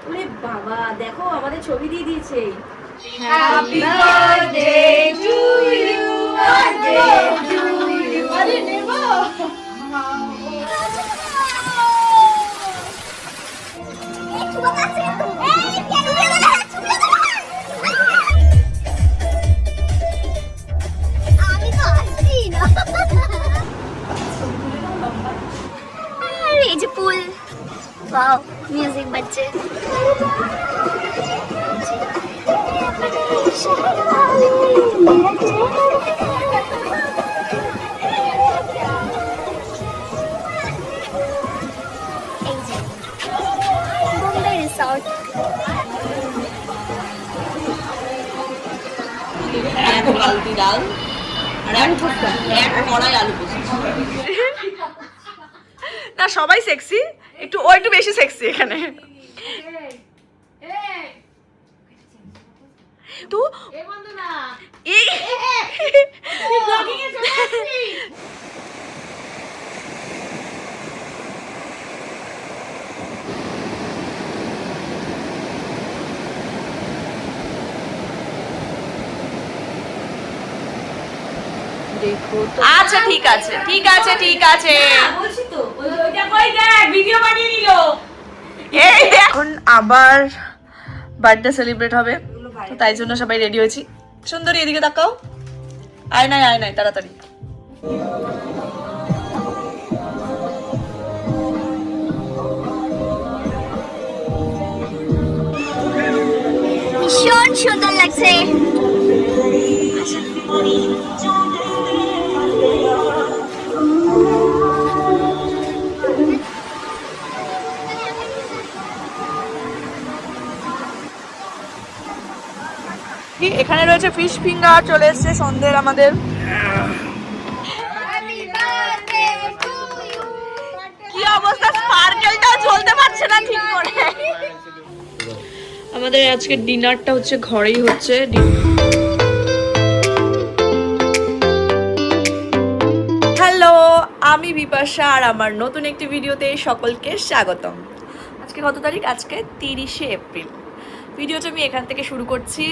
ওরে বাবা দেখো আমাদের ছবি দিয়ে দিয়েছে। Happy birthday to you, birthday to you. আরে নেব আমি তো আসছি না। এই যে পুল, वाओ म्यूजिक बच्चे। बॉम्बे रिसोर्ट। এক বালতি ডাল আর এক কড়াই আলু পোস্ত। না সবাই সেক্সি, একটু ও একটু বেশি সেক্সি এখানে। তো দেখো তো, আচ্ছা ঠিক আছে ঠিক আছে ঠিক আছে, বলছি তো ওইটা কই দেখ ভিডিও বানিয়ে নিল। এই এখন আবার বার্থডে সেলিব্রেট হবে, তো তাই জন্য সবাই রেডি হয়েছি। সুন্দরী এদিকে তাকাও, আয় নাই তাড়াতাড়ি। ভীষণ সুন্দর লাগছে। এখানে রয়েছে ফিশ ফিঙ্গার, চলে এসছে সন্ধ্যের আমাদের। কি অবস্থা, স্পার্কেলটা জ্বলতে পারছে না ঠিক করে। আমাদের আজকে ডিনারটা হচ্ছে ঘরেই হচ্ছে। হ্যালো, আমি বিপাশা আর আমার নতুন একটি ভিডিওতে সকলকে স্বাগতম। আজকে কত তারিখ? আজকে 30শে এপ্রিল। ভিডিওটা আমি এখান থেকে শুরু করছি।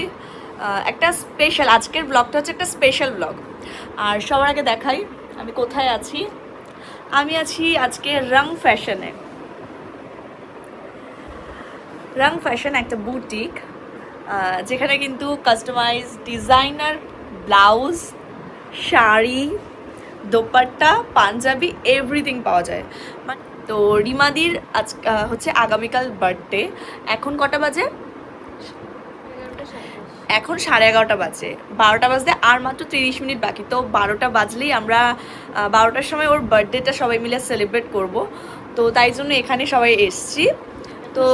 একটা স্পেশাল, আজকের ব্লগটা হচ্ছে একটা স্পেশাল ব্লগ। আর সবার আগে দেখাই আমি কোথায় আছি। আমি আছি আজকে রং ফ্যাশনে। রং ফ্যাশন একটা বুটিক, যেখানে কিন্তু customize designer blouse, sari, dupatta, Punjabi everything পাওয়া যায়। তো রিমাদির আজ হচ্ছে আগামীকাল বার্থডে। এখন কটা বাজে? এখন 11:30 বাজে। 12টা বাজতে আর মাত্র 30 মিনিট বাকি। তো 12টা বাজলেই আমরা 12টার সময় ওর বার্থডেটা সবাই মিলে সেলিব্রেট করব। তো তাই জন্য এখানে সবাই এসছি। তো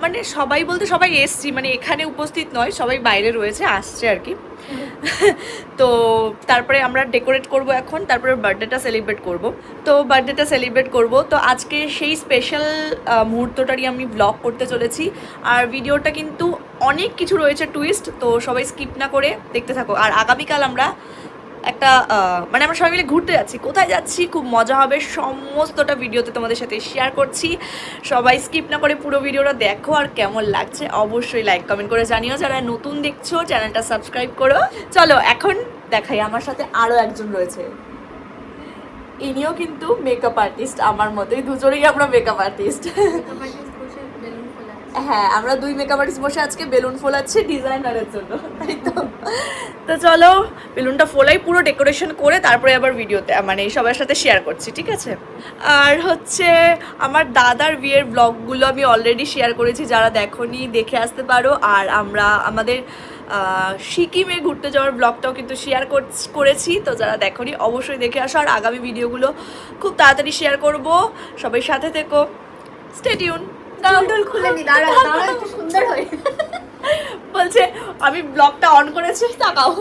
মানে সবাই বলতে সবাই এসছি, মানে এখানে উপস্থিত নয়, সবাই বাইরে রয়েছে, আসছে আর কি। তো তারপরে আমরা ডেকোরেট করব এখন, তারপরে বার্থডেটা সেলিব্রেট করব। তো আজকে সেই স্পেশাল মুহূর্তটারই আমি ব্লগ করতে চলেছি। আর ভিডিওটা কিন্তু অনেক কিছু রয়েছে টুইস্ট, তো সবাই স্কিপ না করে দেখতে থাকো। আর আগামীকাল আমরা একটা মানে আমরা সবাই মিলে ঘুরতে যাচ্ছি। কোথায় যাচ্ছি, খুব মজা হবে, সমস্তটা ভিডিওতে তোমাদের সাথে শেয়ার করছি। সবাই স্কিপ না করে পুরো ভিডিওটা দেখো, আর কেমন লাগছে অবশ্যই লাইক কমেন্ট করে জানিও। যারা নতুন দেখছো চ্যানেলটা সাবস্ক্রাইব করো। চলো এখন দেখাই, আমার সাথে আরও একজন রয়েছে। ইনিও কিন্তু মেকআপ আর্টিস্ট, আমার মতোই, দুজনেই আমরা মেকআপ আর্টিস্ট। হ্যাঁ, আমরা দুই মেকআপ আর্টিস্ট বসে আজকে বেলুন ফোলাচ্ছি ডিজাইনারের জন্য, তাই তো। তো চলো বেলুনটা ফোলাই, পুরো ডেকোরেশন করে তারপরে আবার ভিডিওতে মানে সবার সাথে শেয়ার করছি, ঠিক আছে? আর হচ্ছে আমার দাদার বিয়ের ব্লগগুলো আমি অলরেডি শেয়ার করেছি, যারা দেখোনি দেখে আসতে পারো। আর আমরা আমাদের সিকিমে ঘুরতে যাওয়ার ব্লগটাও কিন্তু শেয়ার করেছি, তো যারা দেখোনি অবশ্যই দেখে আসো। আর আগামী ভিডিওগুলো খুব তাড়াতাড়ি শেয়ার করব, সবাই সাথে থেকো, স্টে টিউন। খুলে নি, দাঁড়া একটু সুন্দর হয়। বলছে আমি ব্লগটা অন করেছি, তাকাও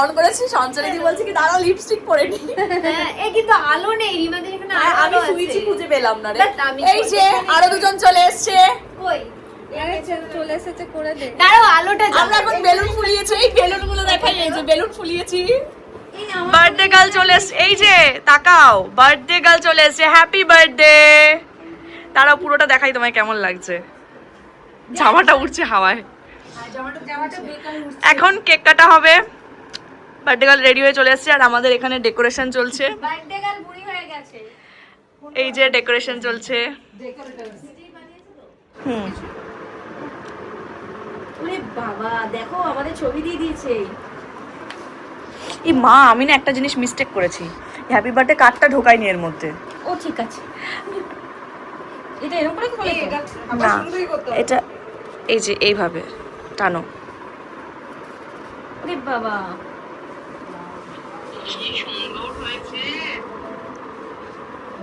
অন করেছি, সঞ্চারিদি বলছে কি দাঁড়াও লিপস্টিক পরে নি। এই কিন্তু আলো নেই রিমাদের এখানে, আমি সুইচই খুঁজে পেলাম না রে। এই যে আরো দুজন চলে এসেছে। কই চলে এসেছে, করে দে। দাঁড়াও আলোটা আমরা এখন বেলুন ফুলিয়েছি, এই বেলুনগুলো দেখাই, এই যে বেলুন ফুলিয়েছি। বার্থডে গার্ল চলে এসেছে, এই যে তাকাও, বার্থডে গার্ল চলে এসেছে, হ্যাপি বার্থডে। তারাও পুরোটা দেখাই তোমায় কেমন লাগছে। জামাটা উড়ছে হাওয়ায়। জামাটা বেকার উঠছে। এখন কেক কাটা হবে। বার্থডে গার্ল রেডি হয়ে চলে এসেছে আর আমাদের এখানে ডেকোরেশন চলছে। বার্থডে গার্ল বুড়ি হয়ে গেছে। এই যে ডেকোরেশন চলছে। হুম, ওরে বাবা দেখো আমাদের ছবি দিয়ে দিয়েছে। এই মা আমি না একটা জিনিস মিস্টেক করেছি, হ্যাপি বার্থডে কার্ডটা ঢোকাইনি এর মধ্যে। ও ঠিক আছে, এটা এরকম করে খোলে তো? না এটা এই যে এইভাবে টানো। ওরে বাবা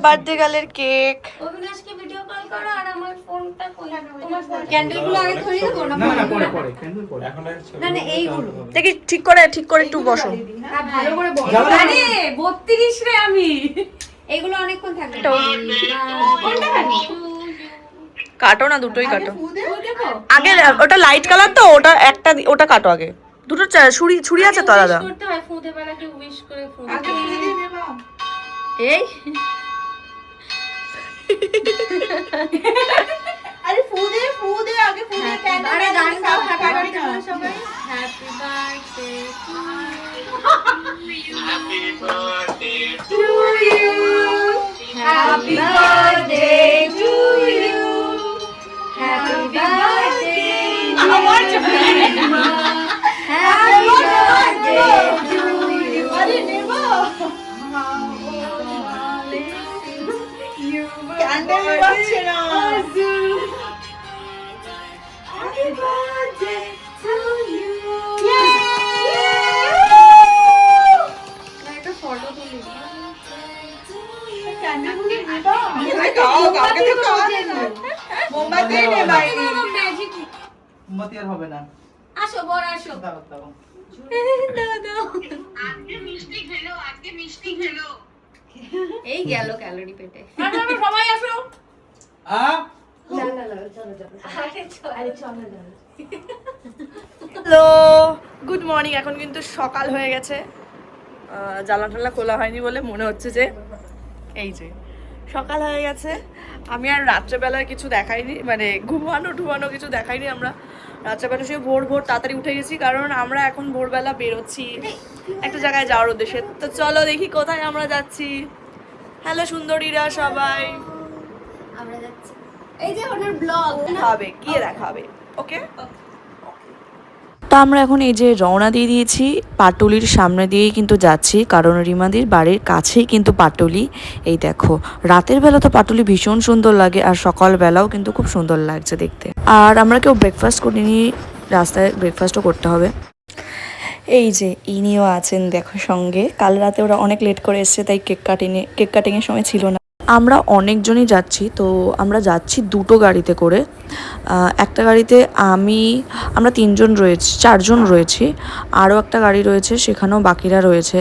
বার্থডে গার্লের কেক। অবিনাশকে ভিডিও কল করো আর আমার ফোনটা কোলে তোমার ফোন ক্যান্ডেলগুলো আগে ধরিয়ে দেবো না? না না পরে পরে ক্যান্ডেল পরে এখন আর না না এইগুলো দেখি ঠিক করে একটু বসো। হ্যাঁ ভালো করে বল। জ্বালা- আরে 32 রে আমি। এগুলো অনেকক্ষণ থাকবে। কোনটা খাবি? কাটো না, দুটোই কাটো। ফুল দেবো? আগে ওটা লাইট কালার তো, ওটা একটা ওটা কাটো আগে। দুটো ছুরি আছে তো আলাদা। উইশ করতে হয় ফুঁদে বেলাকে উইশ করে ফুঁদে। আগে ফুল দিয়ে নেবা এই আরে ফুল দে আগে ফুল দে ক্যান্ডেল। আরে গান গাও, happy কাটি birthday না বলো সবাই। Happy birthday Happy birthday to you. Happy birthday. আমার চোখে Happy birthday to you. আরে নেবা ক্যান্ডেল বাজছে না। Happy birthday to you. একটা ফটো তুলি। ক্যান্ডেলগুলো নেবা আরে খাও কাকে তো খাওয়া যায় না। মোমবাতি নেবা ম্যাজিক। মোমবাতি আর হবে না। আসো বড় আসো। দাও দাও এই গেল ক্যালোরি পেটে। সবাই আসো। আ হ্যালো, গুড মর্নিং। এখন কিন্তু সকাল হয়ে গেছে। জ্বালা টালা খোলা হয়নি বলে মনে হচ্ছে যে এই যে সকাল হয়ে গেছে। আমি আর রাত্রেবেলায় কিছু দেখাইনি, মানে ঘুমানো কিছু দেখাইনি। আমরা রাত্রেবেলা শুয়ে ভোর তাড়াতাড়ি উঠে গেছি, কারণ আমরা এখন ভোরবেলা বেরোচ্ছি একটা জায়গায় যাওয়ার উদ্দেশ্যে। তো চলো দেখি কোথায় আমরা যাচ্ছি। হ্যালো সুন্দরীরা সবাই, আমরা যাচ্ছি। এই যে ওনার ব্লগ। হবে গিয়ে দেখা হবে। ওকে, তা আমরা এখন এই যে রওনা দিয়ে দিয়েছি, পাটুলির সামনে দিয়েই কিন্তু যাচ্ছি, কারণ রিমাদির বাড়ির কাছেই কিন্তু পাটুলি। এই দেখো, রাতের বেলা তো পাটুলি ভীষণ সুন্দর লাগে, আর সকালবেলাও কিন্তু খুব সুন্দর লাগছে দেখতে। আর আমরা কেউ ব্রেকফাস্ট করিনি, রাস্তায় ব্রেকফাস্টও করতে হবে। এই যে ইনিও আছেন দেখো সঙ্গে। কাল রাতে ওরা অনেক লেট করে এসছে, তাই কেক কাটিংয়ের সময় ছিল না। আমরা অনেকজনই যাচ্ছি, তো আমরা যাচ্ছি দুটো গাড়িতে করে। একটা গাড়িতে আমরা 4জন রয়েছি, আরও একটা গাড়ি রয়েছে, সেখানেও বাকিরা রয়েছে।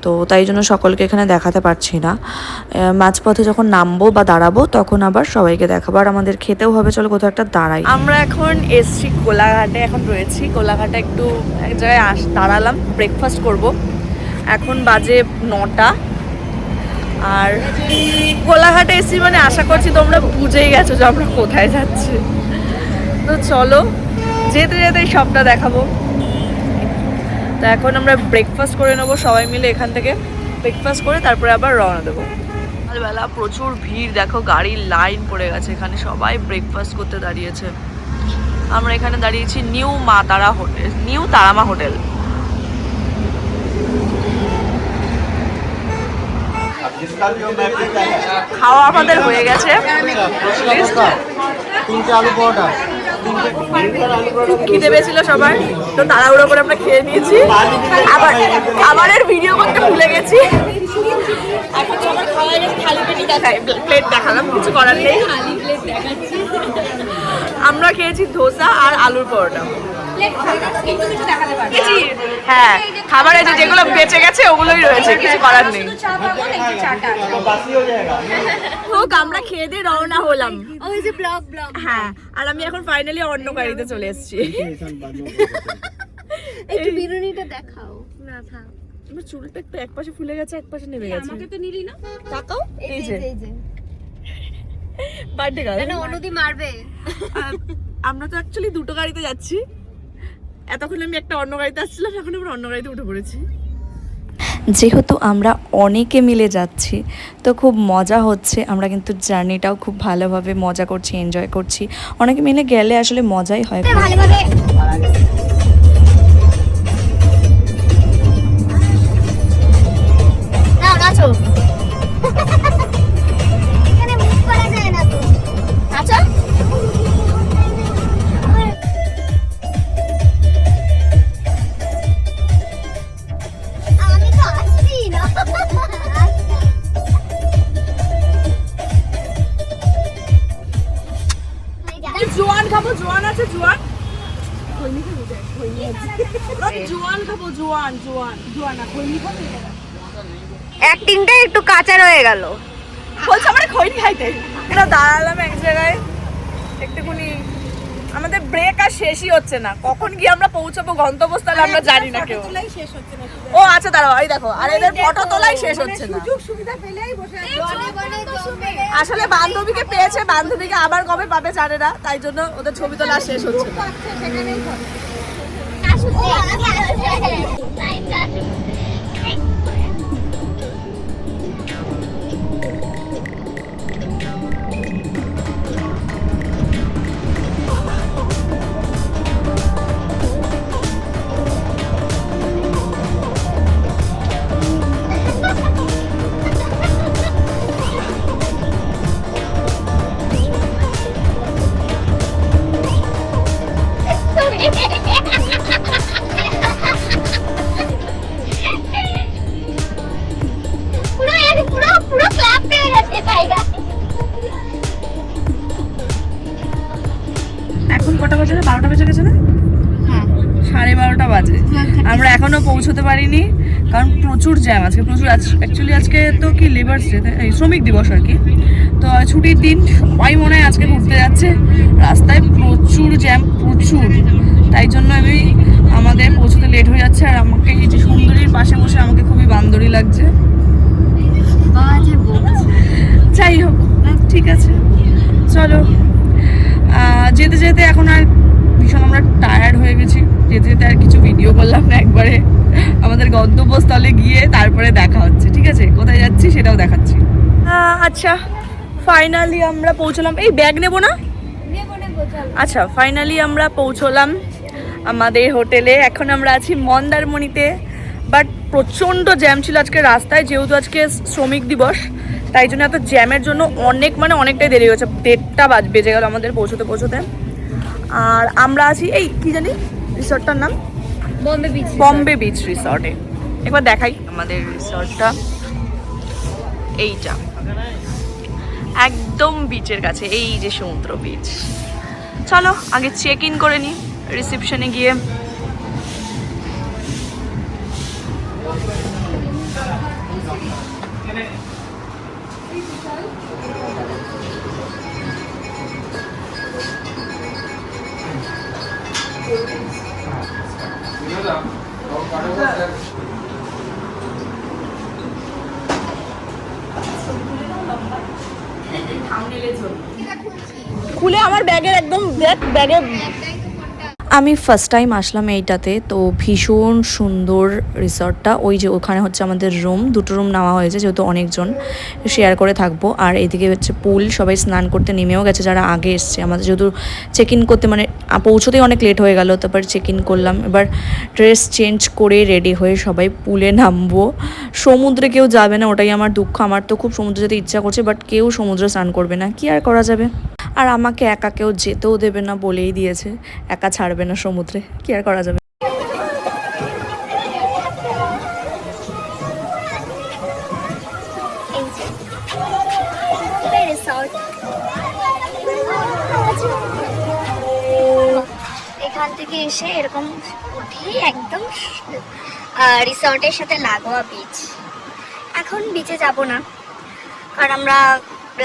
তো তাই জন্য সকলকে এখানে দেখাতে পারছি না। মাঝপথে যখন নামবো বা দাঁড়াবো তখন আবার সবাইকে দেখাবো। আর আমাদের খেতেও হবে, চলো কোথাও একটা দাঁড়াই। আমরা এখন এসছি কোলাঘাটে, এখন রয়েছি কোলাঘাটে। একটু এক জায়গায় দাঁড়ালাম, ব্রেকফাস্ট করব। এখন বাজে 9টা। আর কোলাঘাটে এসছি মানে আশা করছি তোমরা বুঝেই গেছো যে আমরা কোথায় যাচ্ছি। তো চলো যেতে যেতেই সবটা দেখাবো। তো এখন আমরা ব্রেকফাস্ট করে নেবো সবাই মিলে, এখান থেকে ব্রেকফাস্ট করে তারপরে আবার রওনা দেবো। সকালবেলা প্রচুর ভিড়, দেখো গাড়ির লাইন পড়ে গেছে, এখানে সবাই ব্রেকফাস্ট করতে দাঁড়িয়েছে। আমরা এখানে দাঁড়িয়েছি নিউ তারামা হোটেল। খাওয়া আমাদের হয়ে গেছে, খুব খিদে পেয়েছিল সবার, তো তাড়াহুড়ো করে আমরা খেয়ে নিয়েছি। আবার খাবারের ভিডিও করতে ভুলে গেছি। এখন সবার খাওয়া হয়ে গেছে, খালি প্লেট দেখালাম, কিছু করার নেই। আমরা খেয়েছি ধোসা আর আলুর পরোটা। হ্যাঁ, খাবারে যেগুলো বেঁচে গেছে ওগুলোই রয়েছে, কিছু করার নেই। হোক, আমরা খেয়ে দিয়ে রওনা হলাম। ওই যে ব্লগ। হ্যাঁ, আর আমি এখন ফাইনালি অন্য গাড়িতে চলে এসেছি। একটু বিরুনিটা দেখাও। না থাক। আমার চুলটা একটু একপাশে ফুলে গেছে, একপাশে নেমে গেছে। আমাকে তো নিলি না। তাকাও, এই যে বার্থডে গার্ল। না অনুদি মারবে। আমরা তো অ্যাকচুয়ালি দুটো গাড়িতে যাচ্ছি। এতক্ষণ আমি একটা অন্য গাড়িতে আসছিলাম, এখন আমরা অন্য গাড়িতে উঠে পড়েছি। যেহেতু আমরা অনেকে মিলে যাচ্ছি তো খুব মজা হচ্ছে, আমরা কিন্তু জার্নিটাও খুব ভালোভাবে মজা করছি, এনজয় করছি। অনেকে মিলে গেলে আসলে মজাই হয়। ভালোভাবে নাও নাচো। এখানে মুভ করা যায় না তো, নাচো। আমি তো আসছি না। জোয়ান খাবো, জোয়ান আছে, জোয়ান জোয়ান খাবো, জোয়ান জোয়ান জোয়ান না খৈনি খাবো। অ্যাক্টিংটা একটু কাঁচা রয়ে গেল। বলছে আমরা খৈনি খাইতে। আমরা দাঁড়ালাম এক জায়গায় একটুখানি, আমাদের ব্রেক আর শেষই হচ্ছে না। কখন গিয়ে আমরা পৌঁছাবো গন্তব্যস্থলে আমরা জানি না কেউ। ও আচ্ছা দাঁড়াও, এই দেখো, আর এদের ফটো তোলাই শেষ হচ্ছে না। আসলে বান্ধবীকে পেয়েছে, বান্ধবীকে আবার কবে পাবে জানে না, তাই জন্য ওদের ছবি তোলা শেষ হচ্ছে না। এখন কটা বাজে? 12টা বেজে গেছে না? 12:30 বাজে। আমরা এখনো পৌঁছতে পারিনি কারণ প্রচুর জ্যাম আজকে, প্রচুর। অ্যাকচুয়ালি আজকে তো কি লেবার ডে, শ্রমিক দিবস আর কি, তো ছুটির দিন, সবাই মনে হয় আজকে ঘুরতে যাচ্ছে। রাস্তায় প্রচুর জ্যাম, প্রচুর। তাই জন্য আমাদের পৌঁছতে লেট হয়ে যাচ্ছে। আর আমাকে এই যে সুন্দরীর পাশে বসে আমাকে খুবই বান্দরই লাগছে। যাই হোক, ঠিক আছে, চলো। যেতে যেতে এখন আর ভীষণ আমরা টায়ার্ড হয়ে গেছি। যেতে যেতে আর কিছু ভিডিও করলাম না, একবারে আমাদের গন্তব্যস্থলে গিয়ে তারপরে দেখা হচ্ছে। ঠিক আছে, কোথায় যাচ্ছি সেটাও দেখাচ্ছি। আচ্ছা, ফাইনালি আমরা পৌঁছলাম। এই ব্যাগ নেবো না? আচ্ছা, ফাইনালি আমরা পৌঁছলাম আমাদের হোটেলে। এখন আমরা আছি মন্দারমণিতে, বাট প্রচণ্ড জ্যাম ছিল আজকে রাস্তায়। যেহেতু আজকে শ্রমিক দিবস, তাই জন্য এত জ্যামের জন্য অনেকটাই দেরি হয়েছে। 1:30 বেজে গেল আমাদের পৌঁছতে। আর আমরা আছি এই কি জানি রিসর্টটার নাম, বম্বে বিচ রিসর্টে। একবার দেখাই আমাদের রিসর্টটা। এইটা একদম বিচের কাছে, এই যে সমুদ্র বিচ। চলো আগে চেক ইন করে নিই রিসেপশনে গিয়ে। খুলে আমার ব্যাগের একদম ব্যাগে। আমি ফার্স্ট টাইম আসলাম এইটাতে, তো ভীষণ সুন্দর রিসর্টটা। ওই যে ওখানে হচ্ছে আমাদের রুম, 2টো রুম নেওয়া হয়েছে যেহেতু অনেকজন শেয়ার করে থাকবো। আর এদিকে হচ্ছে পুল, সবাই স্নান করতে নেমেও গেছে যারা আগে এসছে। আমাদের যেহেতু চেক ইন করতে মানে পৌঁছতেই অনেক লেট হয়ে গেল, তারপর চেক ইন করলাম। এবার ড্রেস চেঞ্জ করে রেডি হয়ে সবাই পুলে নামবো। সমুদ্রে কেউ যাবে না, ওটাই আমার দুঃখ। আমার তো খুব সমুদ্রে যেতে ইচ্ছা করছে, বাট কেউ সমুদ্রে স্নান করবে না, কি আর করা যাবে। আর আমাকে একা কেউ যেতেও দেবে না, বলেই দিয়েছে একা ছাড়বে না সমুদ্রে, কি আর করা যাবে। এখান থেকে এসে এরকম উঠে একদম রিসর্টের সাথে লাগোয়া বিচ। এখন বিচে যাব না, কারণ আমরা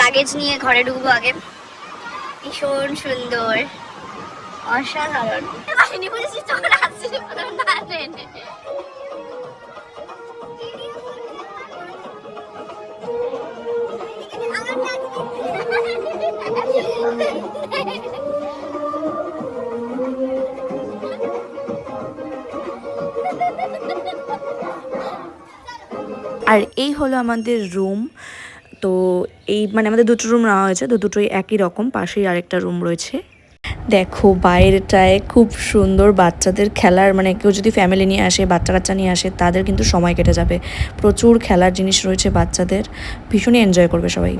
লাগেজ নিয়ে ঘরে ঢুকবো আগে। ভীষণ সুন্দর, অসাধারণ। বাহিনী বুঝেছি যখন আসছি না আর এই হলো আমাদের রুম। তো এই মানে আমাদের দুটো রুম নেওয়া হয়েছে, তো দুটোই একই রকম, পাশেই আরেকটা রুম রয়েছে। দেখো বাইরেটায় খুব সুন্দর বাচ্চাদের খেলার, মানে কেউ যদি ফ্যামিলি নিয়ে আসে, বাচ্চা কাচ্চা নিয়ে আসে, তাদের কিন্তু সময় কেটে যাবে। প্রচুর খেলার জিনিস রয়েছে বাচ্চাদের, ভীষণই এনজয় করবে সবাই।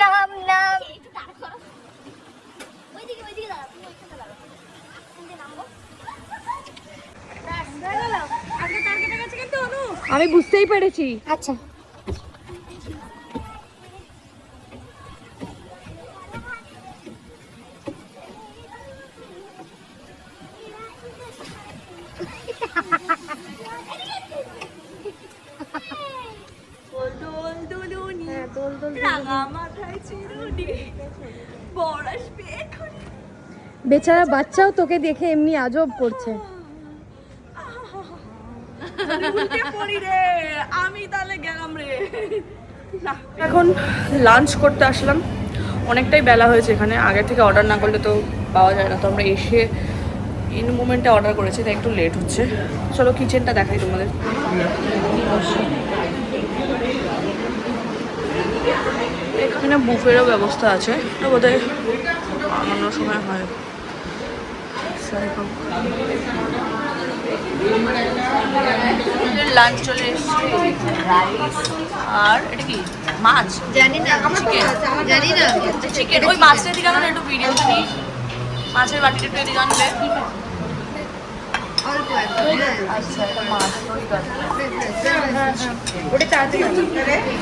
নাম নাম আমি বুঝতেই পেরেছি। আচ্ছা বেচারা বাচ্চাও তোকে দেখে এমনি আজব করছে। আমি তাহলে গেলাম রে। এখন লাঞ্চ করতে আসলাম, অনেকটাই বেলা হয়েছে এখানে, আগে থেকে অর্ডার না করলে তো পাওয়া যায় না, তো আমরা এসে ইন মোমেন্টে অর্ডার করেছি, তাই একটু লেট হচ্ছে। চলো কিচেনটা দেখাই তোমাদের। এখানে বুফেরও ব্যবস্থা আছে, তো বোধহয় অন্য সময় হয়। লাঞ্চ চলে এসছে, রাইস আর এটা কি মাছ, জানি না জানি না চিকেন। ওই মাছটা দিকে আনলে একটু ভিডিও নিই, মাছের বাটিটা একটু এদিকে আনলে। আচ্ছা এটা মাছ, ওটা তাড়াতাড়ি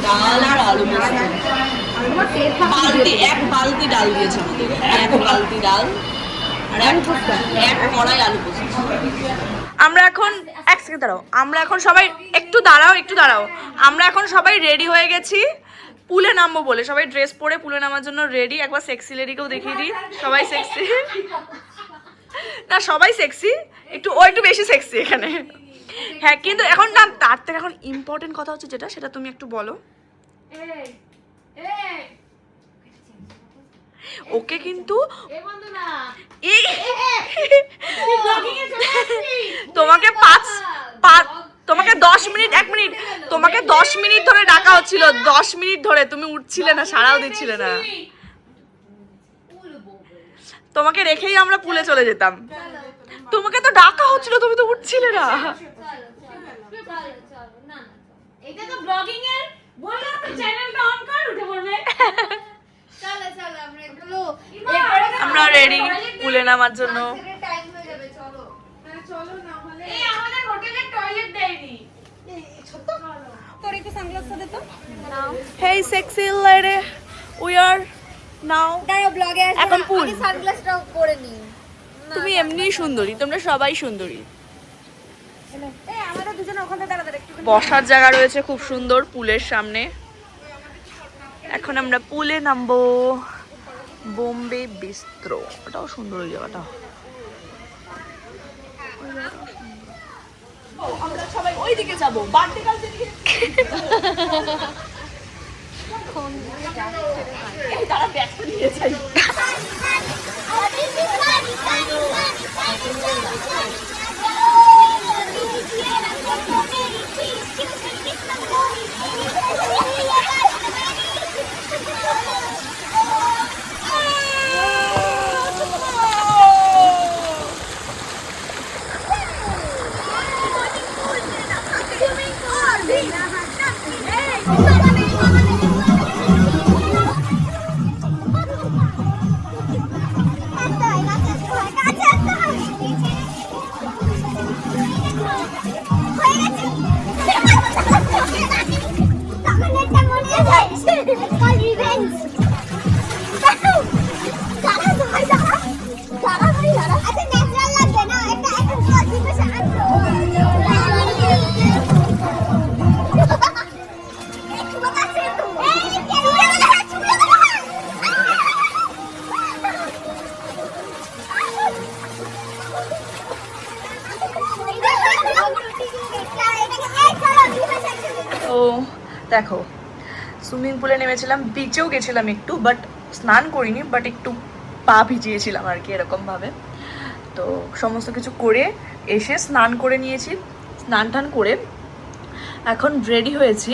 ডাল আর আলু বালতি, এক বালতি ডাল দিয়েছে আমাদের, এক বালতি ডাল আর এক কড়াই আলু পোস্ত। আমরা এখন এক সেকেন্ড দাঁড়াও, আমরা এখন সবাই একটু দাঁড়াও, আমরা এখন সবাই রেডি হয়ে গেছি পুলে নামবো বলে। সবাই ড্রেস পরে পুলে নামার জন্য রেডি। একবার সেক্সি লেডিকেও দেখিয়ে দিই, সবাই সেক্সি না, সবাই সেক্সি, একটু ও একটু বেশি সেক্সি এখানে। হ্যাঁ কিন্তু এখন না, তার থেকে এখন ইম্পর্টেন্ট কথা হচ্ছে যেটা, সেটা তুমি একটু বলো। ওকে কিন্তু তোমাকে তোমাকে 10 মিনিট, 1 মিনিট, তোমাকে 10 মিনিট ধরে ডাকা হচ্ছিল, 10 মিনিট ধরে তুমি উঠছিলে না, সাড়াও দিচ্ছিলে না। তোমাকে রেখেই আমরা পুলে চলে যেতাম, তোমাকে তো ডাকা হচ্ছিল, তুমি তো উঠছিলে না। এটা তো ব্লগিং এর বললে তো চ্যানেলটা অন কর, উঠে পড়বে। চলো চলো আমরা এগুলো আমরা রেডি পুলে নামার জন্য। টাইম হয়ে যাবে, চলো। হ্যাঁ চলো, না হলে এই আমাদের হোটেলের টয়লেট দেয়নি। তোর একটু সানগ্লাসটা দে তো। নাও হেই সেক্সি লেডি, উই আর নাও দাঁড়াও ব্লগে আসবে, এখন পুল। আমি সানগ্লাসটাও পরে নিই। তুমি এমনিই সুন্দরী, তোমরা সবাই সুন্দরী। এই আমাদের দুজনে ওখানে দাঁড়া একটু। বসার জায়গা রয়েছে খুব সুন্দর পুলের সামনে। এখন আমরা পুলে নামবো, বোম্বে বিস্ট্রো, ওটাও সুন্দর ওই জায়গাটা। আমরা সবাই ওই দিকে যাবো, বার্থডে কাল দিকে। এই তারা ব্যাগটা নিয়ে যাই। দেখো সুইমিং পুলে নেমেছিলাম, বিচেও গেছিলাম একটু, বাট স্নান করিনি, বাট একটু পা ভিজিয়েছিলাম আর কি এরকমভাবে। তো সমস্ত কিছু করে এসে স্নান করে নিয়েছি, স্নান টান করে এখন রেডি হয়েছি।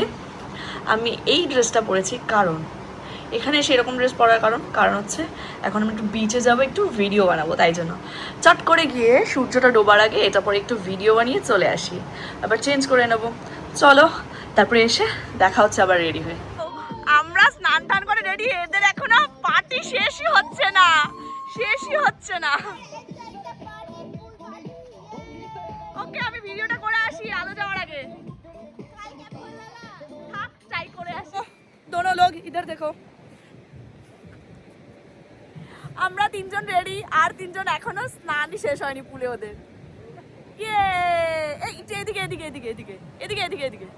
আমি এই ড্রেসটা পরেছি কারণ এখানে সেরকম ড্রেস পরার কারণ হচ্ছে এখন আমি একটু বিচে যাবো, একটু ভিডিও বানাবো, তাই জন্য চট করে গিয়ে সূর্যটা ডোবার আগে এটা পরে একটু ভিডিও বানিয়ে চলে আসি, আবার চেঞ্জ করে নেবো। চলো তারপরে এসে দেখা হচ্ছে আবার রেডি হয়ে। আমরা স্নান টান করে রেডি, এদের এখনো পার্টি শেষই হচ্ছে না। ওকে আমি ভিডিওটা করে আসি আলো যাওয়ার আগে। থাক ট্রাই করে আসি। दोनों लोग इधर देखो, আমরা তিনজন রেডি, আর তিনজন এখনো স্নানই শেষ হয়নি পুলে ওদের। ইয়ে এদিকে এদিকে এদিকে এদিকে এদিকে এদিকে এদিকে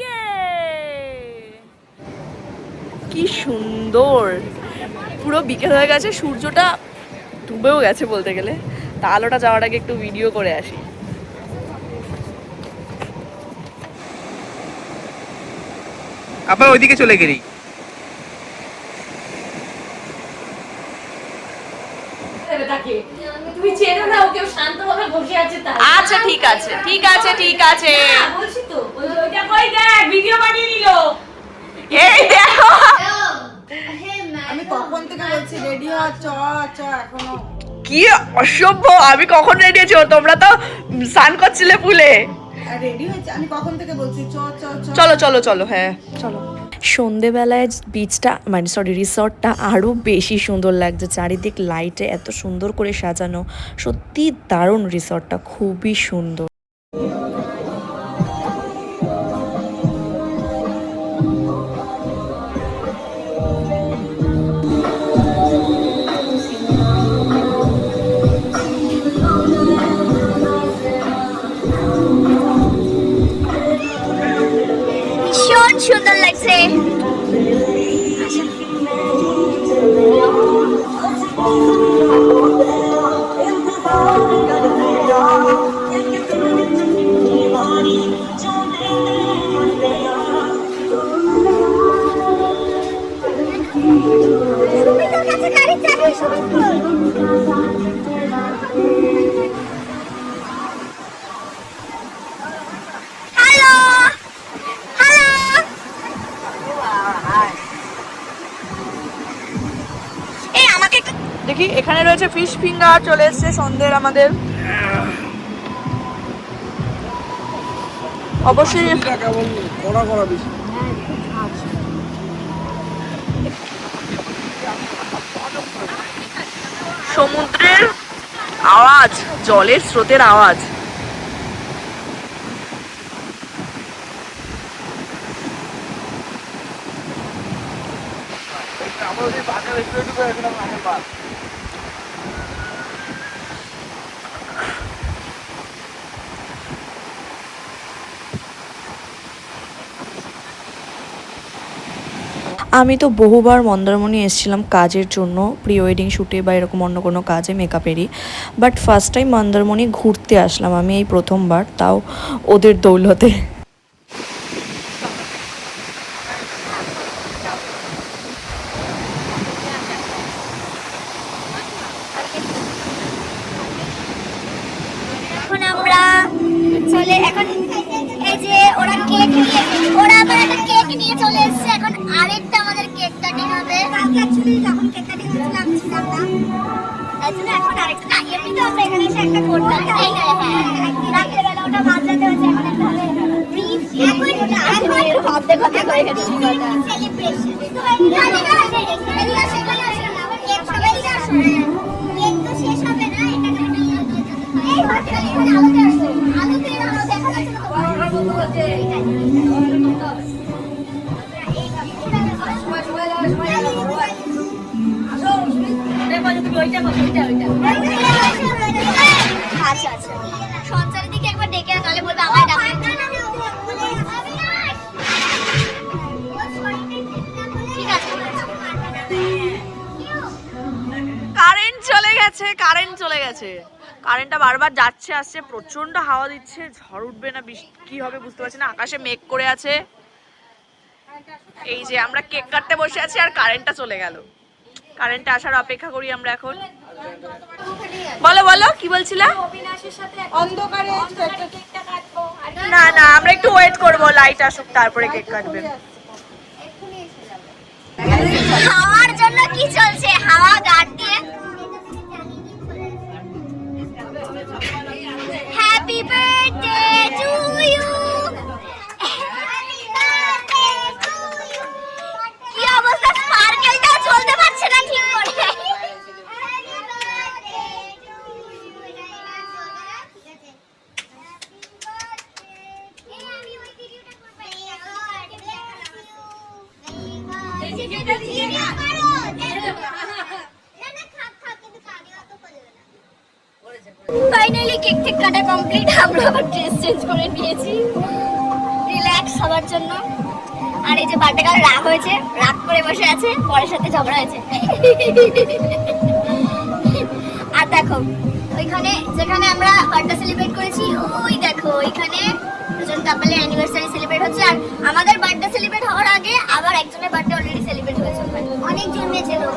ইয়ে কি সুন্দর, পুরো বিকেল হয়ে গেছে, সূর্যটা ডুবেও গেছে বলতে গেলে। তা আলোটা যাওয়ার আগে একটু ভিডিও করে আসি। আবার ওইদিকে চলে গেলি। তুমি চেনো না, ওকে শান্তভাবে বসে আছে তাই। আচ্ছা ঠিক আছে ঠিক আছে ঠিক আছে, বলছি তো ওইটা কই দেখ ভিডিও বানিয়ে নিলো। এই দেখো আমি কখন থেকে বলছি রেডি হ, চ এখনো কি অসভ্য, আমি কখন রেডি আছি, তোমরা তো স্নান করছিলে পুলে। রেডি হয়েছে, আমি কখন থেকে বলছি চ চ চ। চলো চলো চলো, হ্যাঁ চলো। সন্ধেবেলায় বিচটা মানে সরি রিসর্টটা আরও বেশি সুন্দর লাগছে, চারিদিক লাইটে এত সুন্দর করে সাজানো, সত্যি দারুণ রিসর্টটা, খুবই সুন্দর। ভীষণ সুন্দর লাগছে। হ্যালো হ্যালো, এই আমাকে একটু দেখি এখানে রয়েছে ফিশ ফিঙ্গার, চলে এসছে সন্ধ্যের আমাদের। অবশ্যই সমুদ্রের আওয়াজ, জলের স্রোতের আওয়াজ। আমি তো বহুবার মন্দারমণি এসেছিলাম কাজের জন্য, প্রি ওয়েডিং শ্যুটে বা এরকম অন্য কোনো কাজে মেকআপেরই, বাট ফার্স্ট টাইম মন্দারমণি ঘুরতে আসলাম আমি এই প্রথমবার, তাও ওদের দৌলতে। এখন আমরা চলে, এখন এই যে ওরা আবার একটা কেক নিয়ে চলে এসেছে, এখন আরেকটা আমাদের কেক কাটিং হবে। অ্যাকচুয়ালি যখন কেক কাটিং হচ্ছিল আমি ছিলাম না, তাই জন্য এখন আরেকটা না, এমনিতে আমরা এখানে এসে একটা করতাম, তাই না? হ্যাঁ রাত্রেবেলা ওটা বাজাতে হচ্ছে, এখন একটা হবে এখন ভাবতে কথা করে গেছি কথা সেলিব্রেশন। কেক সবাই আসে, কেক তো শেষ হবে না, এটা এই হাতে আলোতে আসো, আলোতে দেখা যাচ্ছে না আচ্ছা আচ্ছা, সঞ্চারের দিকে একবার ডেকে তাহলে বলবে আমার ডাক। ঠিক আছে কারেন্ট চলে গেছে, কারেন্ট চলে গেছে। কারেন্টটা বারবার যাচ্ছে আসছে, প্রচন্ড হাওয়া দিচ্ছে, ঝড় উঠবে না কি হবে বুঝতে পারছি না, আকাশে মেঘ করে আছে। এই যে আমরা কেক কাটতে বসে আছি আর কারেন্টটা চলে গেল। কারেন্টটা আসার অপেক্ষা করি আমরা এখন। বলো বলো কি বলছিলা? অন্ধকারে না না আমরা একটু ওয়েট করবো, লাইট আসুক তারপরে কেক কাটবে। হাওয়ার জন্য কি চলছে? হাওয়া গান দিয়ে হ্যাপি বার্থডে টু ইউ। কি অবস্থা, স্পার্কেলটা চলতে পারছে না ঠিক করে। ফাইনালি কেক টেক কাটা কমপ্লিট। আমরা আবার ড্রেস চেঞ্জ করে নিয়েছি রিল্যাক্স হওয়ার জন্য। আর এই যে বার্থডে গার্ল রাগ হয়েছে, রাগ করে বসে আছে, পরের সাথে ঝগড়া হয়েছে। আর দেখো ওইখানে যেখানে আমরা বার্থডে সেলিব্রেট করেছি, ওই দেখো ওইখানে দুজন কাপলের অ্যানিভার্সারি সেলিব্রেট হচ্ছে। আর আমাদের বার্থডে সেলিব্রেট হওয়ার আগে আবার একজনের বার্থডে অলরেডি সেলিব্রেট হয়েছে, অনেক জন্মেছে লোক।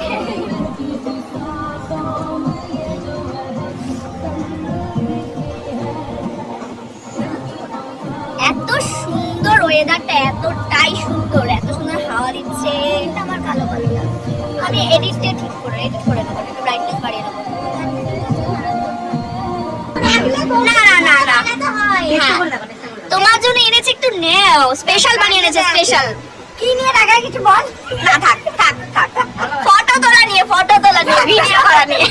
এত সুন্দর ওয়েদারটা, এতটাই সুন্দর, এত সুন্দর হাওয়া দিচ্ছে। এটা আমার কালো কালো লাগছে। আমি এডিট করে নেবো, একটু ব্রাইটনেস বাড়িয়ে নেবো। না না না না, হ্যাঁ তোমার জন্য এনেছি, একটু নেও, স্পেশাল বানিয়ে এনেছে, স্পেশাল। কি নিয়ে রাখা কিছু বল না, থাক থাক থাক। ফটো তোলা নিয়ে, ভিডিও করা নিয়ে,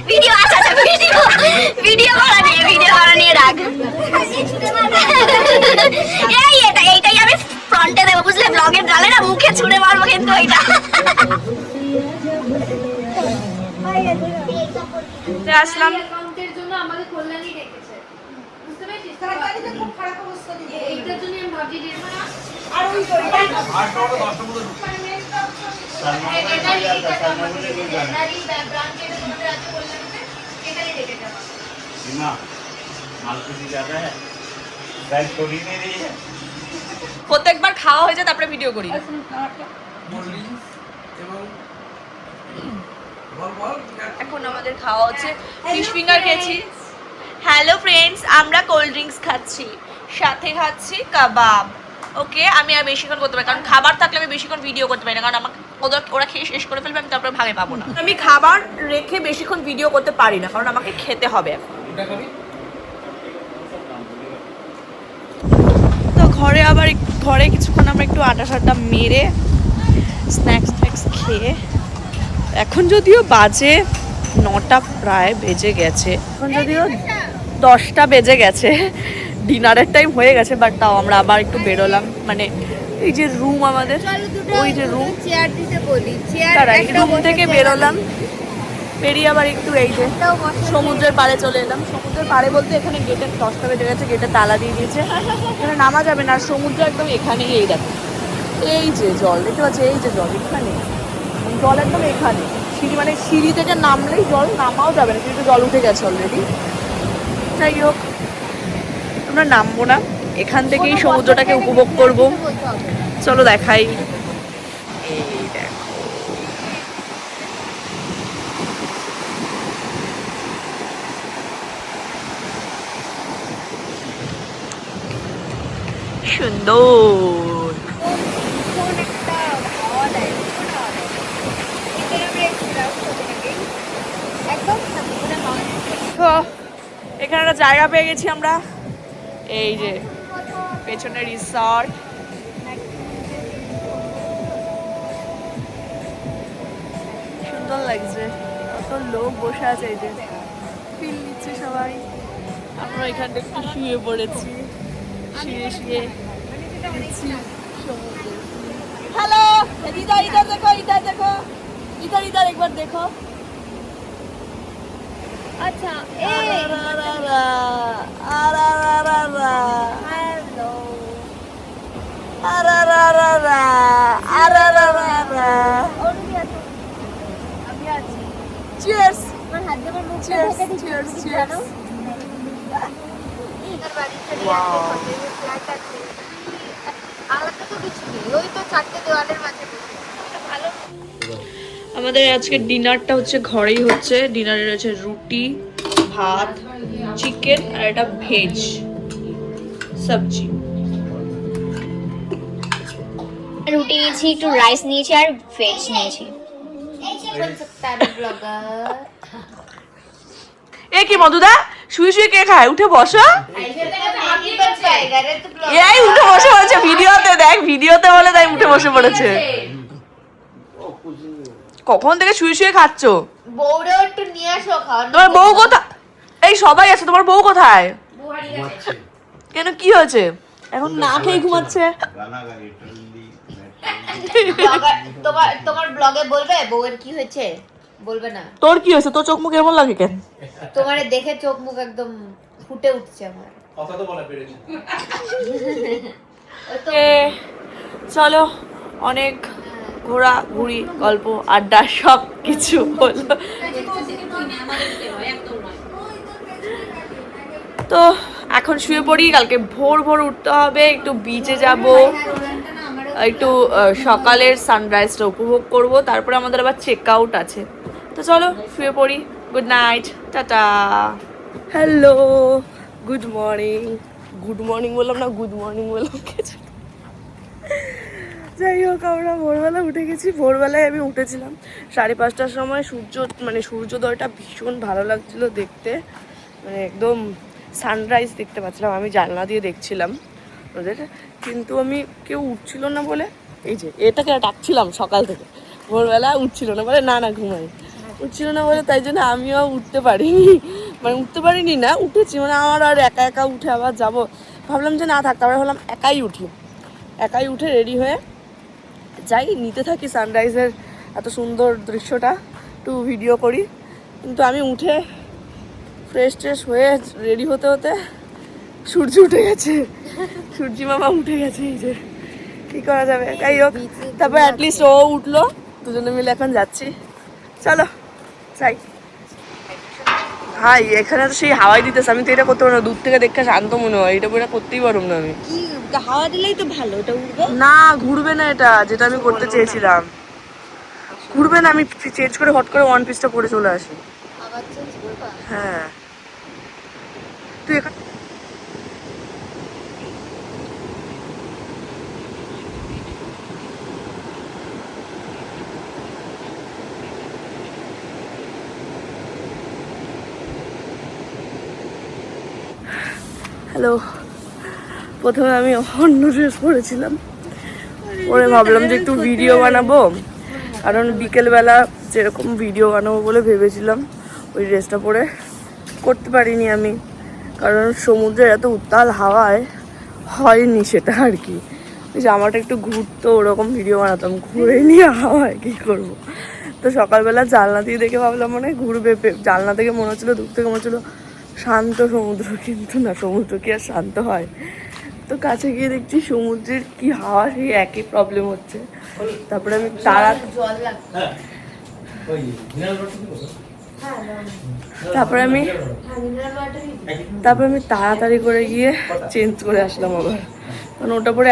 ভিডিও আচ্ছা আচ্ছা ভিডিও করা নিয়ে রাখ। এইটাই আমি ফ্রন্টে দেবো, বুঝলে? ব্লগের জালে না মুখে ছুঁড়ে মারবো কিন্তু ওইটা। আসলাম অ্যাকাউন্টের জন্য আমাদের কল্যাণী রেখেছে, বুঝতে পেরেছিস? সরকারিতে খুব খারাপ অবস্থা দিয়েছে, এইটার জন্য আমি ভাবছি যে আর ওই প্রত্যেকবার খাওয়া হয়ে যায় তারপরে ভিডিও করি। এখন আমাদের খাওয়া হচ্ছে, ফিশ ফিঙ্গার খেয়েছি। হ্যালো ফ্রেন্ডস, আমরা কোল্ড ড্রিঙ্কস খাচ্ছি, সাথে খাচ্ছি কাবাব। ওকে, আমি আর বেশিক্ষণ করতে পারি, কারণ খাবার থাকলে আমি বেশিক্ষণ ভিডিও করতে পারি না, কারণ আমাকে ওরা খেয়ে শেষ করে ফেলবে, আমি তারপরে ভাগে পাবো না। আমি খাবার রেখে বেশিক্ষণ ভিডিও করতে পারি না, কারণ আমাকে খেতে হবে এখন। তো ঘরে কিছুক্ষণ আমরা একটু আটা ঠাড্ডা মেরে স্ন্যাক্স খেয়ে, এখন যদিও বাজে 9টা প্রায় বেজে গেছে, এখন যদিও 10টা বেজে গেছে, ডিনারের টাইম হয়ে গেছে, বাট তাও আমরা আবার একটু বেরোলাম। মানে এই যে রুম আমাদের, ওই যে রুম, চেয়ার দিতে বলি, রুম থেকে বেরোলাম, বেরিয়ে আবার একটু এই যে সমুদ্রের পাড়ে চলে এলাম। সমুদ্রের পাড়ে বলতে এখানে গেটের 10টা বেজে গেছে, গেটে তালা দিয়ে দিয়েছে, এখানে নামা যাবে না। আর সমুদ্র একদম এখানেই, এই দেখো এই যে জল দেখতে পাচ্ছি, এই যে জল এখানে, জল একদম এখানে, সিঁড়ি মানে সিঁড়ি থেকে নামলেই জল, নামাও যাবে না, সিঁড়িতে জল উঠে গেছে অলরেডি। যাই হোক, আমরা নামবো না, এখান থেকেই সমুদ্রটাকে উপভোগ করব। চলো দেখাই, এই দেখো সুন্দর। এখানে একটা জায়গা পেয়ে গেছি আমরা, এই যে পেছনে রিসর্ট, সুন্দর লাগছে, কত লোক বসে আছে, এই যে ফিল নিচ্ছে সবাই। আমরা এখানটা একটু শুয়ে পড়েছি, শুয়ে হ্যালো ইধার দেখো, ইধার একবার দেখো। আচ্ছা Cheers! আমার হাত দিয়ে মুখটা ঢেকে চিয়ার্স চিয়ার্স। আমাদের আজকে ডিনারটা হচ্ছে ঘরেই হচ্ছে। ডিনারে রয়েছে রুটি, ভাত, চিকেন আর একটা ভেজ সবজি। রুটি নিয়েছি, একটু রাইস নিয়েছি আর ভেজ নিয়েছি। এ কি মধুদা, শুয়ে শুয়ে কে খায়? উঠে বসো। এই উঠে বসে পড়েছে ভিডিওতে, দেখ ভিডিওতে বলে তাই উঠে বসে পড়েছে। কখন থেকে শুয়ে শুয়ে খাচ্ছ? বউরেও একটু নিয়ে আসো খাওয়া। তোমার বউ কোথায়? এই সবাই আছে, তোমার বউ কোথায়? কেন কি হয়েছে? এখন না খেয়ে ঘুমাচ্ছে। তোমার ব্লগে বলবে বউয়ের কি হয়েছে? বলবে না? তোর কি হয়েছে? তোর চোখ মুখ এমন লাগে কেন? তোমারে দেখে চোখ মুখ একদম ফুটে উঠছে আমার। কথা তো বলা পেরেছে। চলো, অনেক ঘোরাঘুরি, গল্প, আড্ডা সব কিছু হলো। তো এখন শুয়ে পড়ি, কালকে ভোর ভোর উঠতে হবে, একটু বিচে যাব, একটু সকালের সানরাইজটা উপভোগ করব, তারপরে আমাদের আবার চেক আউট আছে। তো চলো শুয়ে পড়ি। Good night, tata. Hello, good morning. Good morning বললাম না, গুড মর্নিং বললাম কিছু। যাই হোক, আমরা ভোরবেলা উঠে গেছি। ভোরবেলায় আমি উঠেছিলাম 5:30টার সময়। সূর্যোদয়টা ভীষণ ভালো লাগছিল দেখতে, মানে একদম সানরাইজ দেখতে পাচ্ছিলাম। আমি জানলা দিয়ে দেখছিলাম ওদের, কিন্তু আমি কেউ উঠছিল না বলে, এই যে এটাকে ডাকছিলাম সকাল থেকে, ভোরবেলা উঠছিল না বলে, না ঘুমাই, উঠছিল না বলে, তাই জন্য আমিও উঠতে পারিনি। মানে উঠতে পারিনি না, উঠেছি, মানে আমার আর একা একা উঠে আবার যাব ভাবলাম যে না থাক, তারপরে ভাবলাম একাই উঠে রেডি হয়ে যাই, নিতে থাকি সানরাইজের এত সুন্দর দৃশ্যটা, একটু ভিডিও করি। কিন্তু আমি উঠে ফ্রেশ হয়ে রেডি হতে হতে সূর্য উঠে গেছে, সূর্যি মামা উঠে গেছে। এই যে কী করা যাবে, যাই হোক, তারপর অ্যাটলিস্ট ও উঠলো, দুজনে মিলে এখন যাচ্ছি। চলো যাই। ভাই এখানে তো সেই হাওয়াই দিতেছে, আমি তো এটা করতে পারবো না, দূর থেকে দেখে শান্ত মনে হয়, এটা করতেই পারবো না আমি। কি হাওয়া দিলেই তো ভালো, এটা উঠবে না, ঘুরবে না, এটা যেটা আমি করতে চেয়েছিলাম ঘুরবে না। আমি চেঞ্জ করে হট করে ওয়ান পিসটা পরে চলে আসি। হ্যাঁ, তুই এখানে হ্যালো। প্রথমে আমি অন্য ড্রেস পরেছিলাম, পরে ভাবলাম যে একটু ভিডিও বানাবো, কারণ বিকেলবেলা যেরকম ভিডিও বানাবো বলে ভেবেছিলাম, ওই ড্রেসটা পরে করতে পারিনি আমি, কারণ সমুদ্রের এত উত্তাল হাওয়ায় হয়নি সেটা আর কি। ওই জামাটা একটু ঘুরতো, ওরকম ভিডিও বানাতাম, ঘুরে নিয়ে হাওয়ায় কী করবো। তো সকালবেলা জানলা দিয়ে দেখে ভাবলাম মানে ঘুরবে, জানলা থেকে মনে হচ্ছিলো, দূর থেকে মনে হচ্ছিলো শান্ত সমুদ্র, কিন্তু না, সমুদ্র কি আর শান্ত হয়? তো কাছে গিয়ে দেখছি সমুদ্রের কি হাওয়া, সেই একই প্রবলেম হচ্ছে। তারপরে আমি তাড়াতাড়ি করে গিয়ে চেঞ্জ করে আসলাম আবার, কারণ ওটা পরে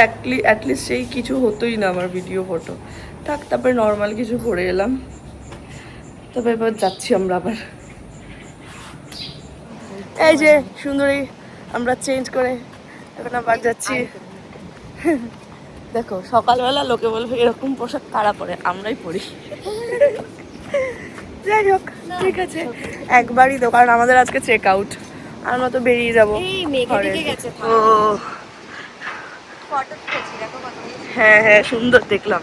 অ্যাটলিস্ট সেই কিছু হতোই না আমার ভিডিও ফটো থাক। তারপরে নর্মাল কিছু পরে এলাম, তবে এবার যাচ্ছি আমরা আবার। এই যে সুন্দরী, আমরা চেঞ্জ করে এখন আবার যাচ্ছি। দেখো সকালবেলা লোকে বলবে এরকম পোশাক কারা পরে, আমরাই পরি। যাই হোক, ঠিক আছে, একবারই তো, কারণ আমাদের আজকে চেক আউট, আমরা তো বেরিয়ে যাবো। হ্যাঁ সুন্দর দেখলাম।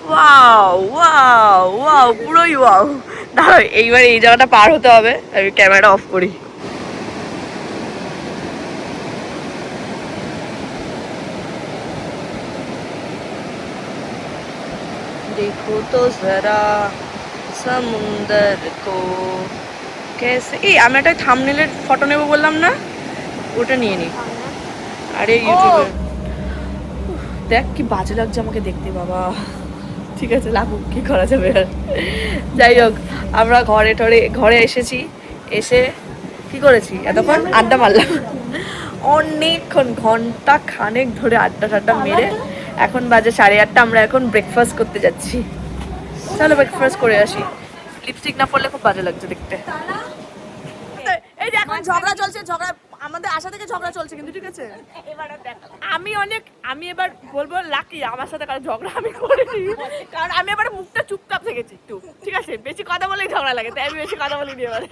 ওয়াও ওয়াও ওয়াও, পুরোই ওয়াও। দাঁড়াও, এইবার এই জায়গাটা পার হতে হবে, আমি ক্যামেরাটা অফ করি। देखो तो जरा समुंदर को कैसे। এই আমি একটা থাম্বনেলের ফটো নেব বললাম না, ওটা নিয়ে নি। আরে ইউটিউবে দেখ কি বাজে লাগছে আমাকে দেখতে, বাবা। ঠিক আছে, লাগুক, কি করা যাবে আর। যাই হোক, আমরা ঘরে এসেছি, এসে কি করেছি এতক্ষণ আড্ডা মারলাম অনেকক্ষণ ঘন্টা খানেক ধরে আড্ডা টাড্ডা মেরে এখন বাজে 8:30 আমরা এখন ব্রেকফাস্ট করতে যাচ্ছি চলো ব্রেকফাস্ট করে আসি লিপস্টিক না পরলে খুব বাজে লাগছে দেখতে এই যে এখন ঝগড়া চলছে ঝগড়া আমাদের আশা থেকে ঝগড়া চলছে কিন্তু ঠিক আছে আমি এবার বলবো লাকি আমার সাথে কারো ঝগড়া আমি করিনি কারণ আমি এবার মুখটা চুপচাপ থেকেছি একটু ঠিক আছে বেশি কথা বলেই ঝগড়া লাগে তাই আমি বেশি কথা বলিনি এবারে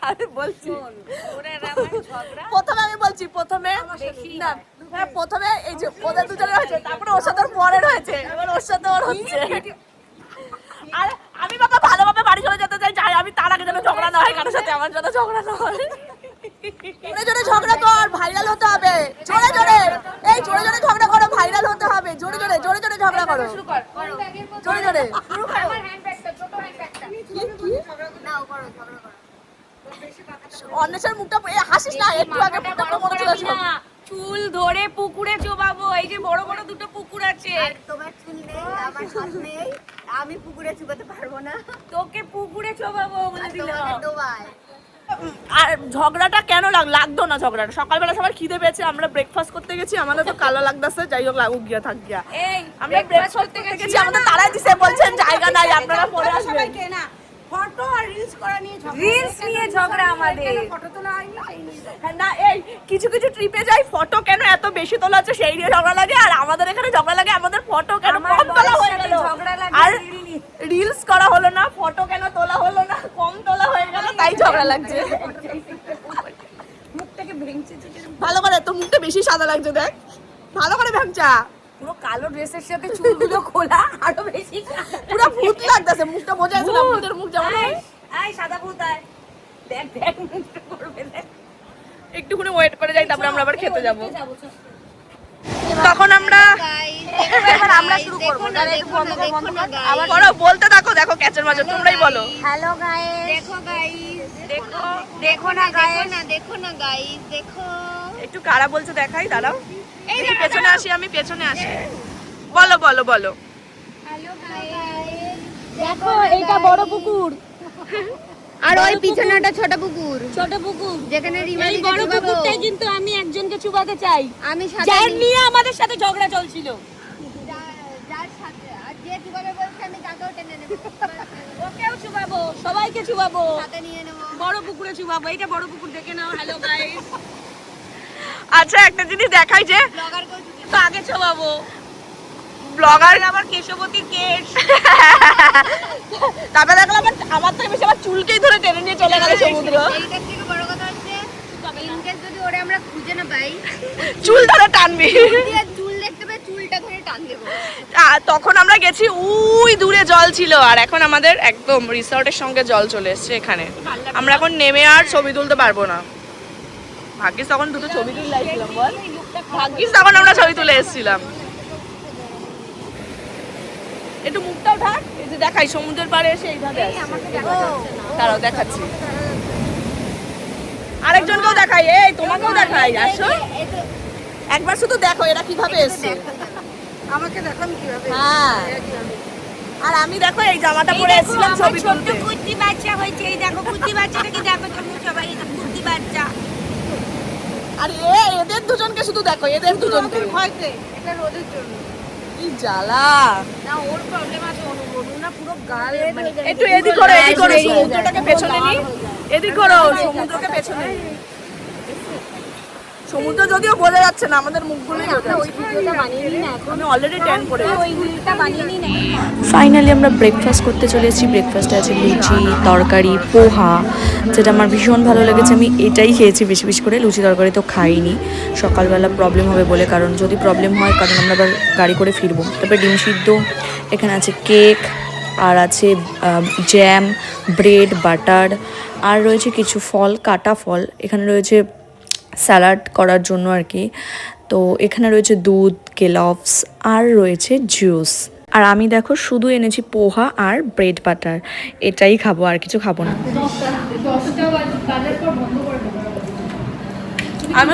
আমি বলছি প্রথমে আমি বলছি প্রথমে না হ্যাঁ প্রথমে এই যে ওদের দুজনের হয়েছে তারপরে ওর সাথে ওর পরের হয়েছে এবার ওর সাথে ওর হচ্ছে আর আমি বাবা ভালোভাবে বাড়ি চলে যেতে চাই আমি তার আগে যেন ঝগড়া না হয় কারোর সাথে আমার সাথে ঝগড়া না হয় জোরে জোরে ঝগড়া কর ভাইরাল হতে হবে জোরে জোরে এই জোরে জোরে ঝগড়া করো ভাইরাল হতে হবে জোরে জোরে জোরে জোরে ঝগড়া করো জোরে জোরে আমার হ্যান্ডব্যাগটা ছোট হ্যান্ডব্যাগটা নাও করো ঝগড়া করো অন্বেষার মুখটা হাসিস না একটু আগে মুখটা মনে ছিল চুল ধরে পুকুরে চোবাবো এই যে বড় বড় দুটো পুকুর আছে তোমার চুল নেই আমার হাত নেই আমি পুকুরে চুবাতে পারবো না তোকে পুকুরে চোবাবো বলে দিল ডোবায় আর ঝগড়াটা কেন লাগতো না ঝগড়াটা সকালবেলা সবার খিদে পেয়েছে আমরা ব্রেকফাস্ট করতে গেছি আমাদের তো কালো লাগতেছে যাই হোক লাগুক গিয়া থাক গিয়া এই আমরা ব্রেকফাস্ট করতে গেছি আমাদের তারাই দিছে বলছেন জায়গা নাই আপনারা পরে আসবেন ফটো আর রিলস করা নিয়ে ঝগড়া রিলস নিয়ে ঝগড়া আমাদের ফটো তোলা হয়নি সেই নিয়ে হ্যাঁ, না এই কিছু কিছু ট্রিপে যাই ফটো কেন এত বেশি তোলা হচ্ছে সেই নিয়ে ঝগড়া লাগে আর আমাদের এখানে ঝগড়া লাগে আমাদের ফটো কেন আমার কম তোলা হয়ে বরের গেল সাথে ঝগড়া লাগে আর reel নিয়ে। রিলস করা হলো না ফটো কেন তোলা হলো না কম তোলা হয়ে গেল তাই ঝগড়া লাগছে মুখটাকে ভেঙছে ভালো করে তো মুখটা বেশি সাদা লাগছে দেখ ভালো করে ভাঙচা পুরো কালো ড্রেসের সাথে চুলগুলো খোলা আরো বেশি পুরো ভূত লাগতেছে মুখটা বোঝা যাচ্ছে না ভূতের মুখ যেমন হয়। আয় সাদা ভূত আয় দেখ দেখ মুখটা করবে দেখ একটুখানি ওয়েট করে যাই তারপরে আমরা আবার খেতে যাব তখন আমরা এবার আমরা শুরু করব আবার বলো বলতে থাকো দেখো ক্যাচের মাঝে তোমরাই বলো হ্যালো গাইস দেখো গাইস দেখো দেখো না গাইস দেখো না গাইস দেখো একটু কারা বলছে দেখাই দাঁড়াও এই পেছনে আসি আমি পেছনে আসি বলো বলো বলো হ্যালো গাইস দেখো এইটা বড় পুকুর আর ওই পিছনেটা ছোট পুকুর ছোট পুকুর যেখানে রিমা এই বড় পুকুরটাই কিন্তু আমি একজনকে চুবাতে চাই আমি যার নিয়ে আমাদের সাথে ঝগড়া চলছিল যার সাথে আর যে চুবাবে বলছে আমি তাকেও টেনে নেব ওকেও চুবাবো সবাইকে চুবাবো সাথে নিয়ে নেব বড় পুকুরে চুবাবো এইটা বড় পুকুর দেখে নাও হ্যালো গাইস আচ্ছা একটা জিনিস দেখাই যে ব্লগার কেও তো আগে চুবাবো ব্লগার আবার কেশবতী কেশ তারপরে দেখলাম আমার থেকে বেশি আমার চুলকেই ধরে টেনে নিয়ে চলে গেল সমুদ্র এইটার থেকে বড় কথা হচ্ছে ইনকেস যদি ওরে আমরা খুঁজে না পাই চুল ধরে টানবি দিয়ে চুল দেখতে পাই চুলটা ধরে টান দেব তখন আমরা গেছি উই দূরে জল ছিল আর এখন আমাদের একদম রিসর্টের সঙ্গে জল চলে এসেছে এখানে আমরা এখন নেমে আর ছবি তুলতে পারবো না ভাগ্যিস তখন দুটো ছবি তুলে লাইছিলাম বল ভাগ্যিস তখন আমরা ছবি তুলে এসেছিলাম একটু মুখটাও ঢাক এই যে দেখাই সমুদ্রের পাড়ে এসে এইভাবে তারাও দেখাচ্ছি আরেকজনকেও দেখাই এই তোমাকেও দেখাই আসো একবার শুধু দেখো এরা কিভাবে এসছে আমাকে দেখো আমি কিভাবে হ্যাঁ আর আমি দেখো এই জামাটা পরে এসেছিলাম ছবি তুলতে কুচি বাচ্চা হয়েছে এই দেখো কুচি বাচ্চাটাকে দেখো তোমরা সবাই এই দেখো কুচি বাচ্চা আর এদের দুজনকে শুধু দেখো এদের দুজনকে হয়তো এটা রোদের জন্য কি জ্বালা না ওর প্রবলেম আছে অনুভব না পুরো গাল মানে একটু এদিক করো সমুদ্রটাকে পেছনে নি এদিক করো সমুদ্রকে পেছনে নি। সমুদ্র যদিও বোঝা যাচ্ছে না আমাদের মুখগুলোই বোঝা যাচ্ছে আমি অলরেডি ট্যান করে ফাইনালি আমরা ব্রেকফাস্ট করতে চলেছি ব্রেকফাস্টে আছে লুচি তরকারি পোহা যেটা আমার ভীষণ ভালো লেগেছে আমি এটাই খেয়েছি বেশি বেশি করে লুচি তরকারি তো খাইনি সকালবেলা প্রবলেম হবে বলে কারণ যদি প্রবলেম হয় কারণ আমরা আবার গাড়ি করে ফিরবো তারপরে ডিম সিদ্ধ এখানে আছে কেক আর আছে জ্যাম ব্রেড বাটার আর রয়েছে কিছু ফল কাটা ফল এখানে রয়েছে স্যালাড করার জন্য আর কি তো এখানে রয়েছে দুধ কেলগস আর রয়েছে জুস আর আমি দেখো শুধু এনেছি পোহা আর ব্রেড বাটার এটাই খাবো আর কিছু খাবো না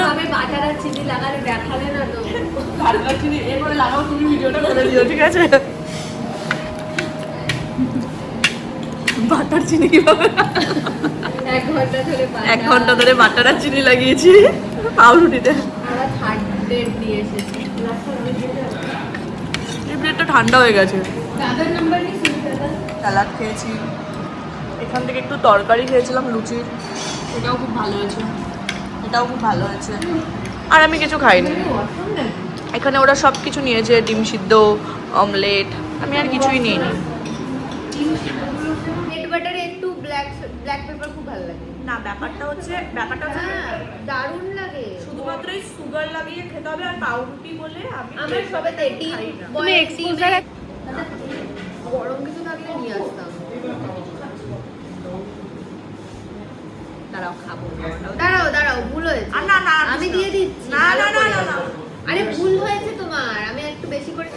আমি বাটার আর চিনি লাগালে দেখালে না তো এরপরে লাগাও তুমি ভিডিওটা করে দিও ঠিক আছে বাটার চিনি কিভাবে 1 ঘন্টা ধরে বাটার আর চিনি লাগিয়েছি পাউরুটিতে। এই প্লেটটা ঠান্ডা হয়ে গেছে। স্যালাড খেয়েছি, এখান থেকে একটু তরকারি খেয়েছিলাম লুচির, এটাও খুব ভালো হয়েছে, এটাও খুব ভালো হয়েছে। আর আমি কিছু খাইনি। এখানে ওরা সব কিছু নিয়েছে, ডিম সিদ্ধ, অমলেট, আমি আর কিছুই নিইনি। ব্রেড বাটারে একটু ব্ল্যাক পেপার খুব ভালো লাগে। না ব্যাপারটা হচ্ছে দারুণ লাগে। শুধুমাত্র সুগার লাগিয়ে খেতে হবে আর পাউরুটি বলে আমার সবেতে তুমি এক্সপোজার গরম কিছু থাকলে নিয়ে আসতাম। দাঁড়াও ভুল হয়েছে। না না আমি দিয়ে দিচ্ছি। না না না না না আরে ভুল হয়েছে তোমার, আমি একটু বেশি করে।